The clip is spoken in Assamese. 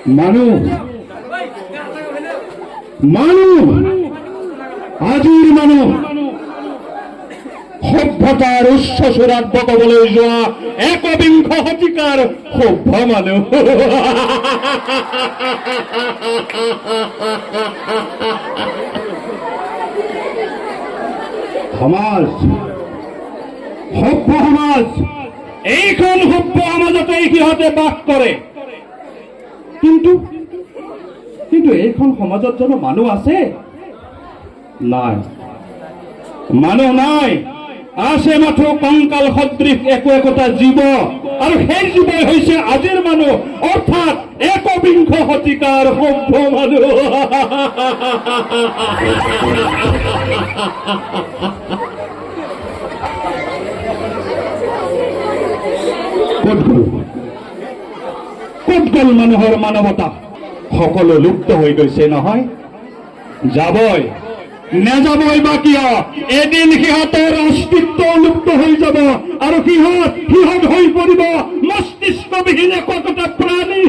মানুহ মানুহ আজিৰ মানুহ সভ্যতাৰ উচ্চ চূড়াত বগাবলৈ যোৱা একবিংশ শতিকাৰ সভ্য মানুহ। সমাজ, সভ্য সমাজ, এইখন সভ্য সমাজতে সিহঁতে বাস কৰে। কিন্তু এইখন সমাজত জানো মানুহ আছে? নাই, মানুহ নাই। আছে মাথো কংকাল সদৃশ একোটা জীৱ, আৰু সেই জীৱই হৈছে আজিৰ মানুহ, অৰ্থাৎ একবিংশ শতিকাৰ সভ্য মানুহ। ক'ত গ'ল মানুহৰ মানৱতা? সকলো লুপ্ত হৈ গৈছে নহয়। যাবই, নেযাবই বা কিয়? এদিন সিহঁতৰ অস্তিত্ব লুপ্ত হৈ যাব, আৰু সিহঁত হৈ পৰিব মস্তিষ্কবিহীন একোটা প্ৰাণী।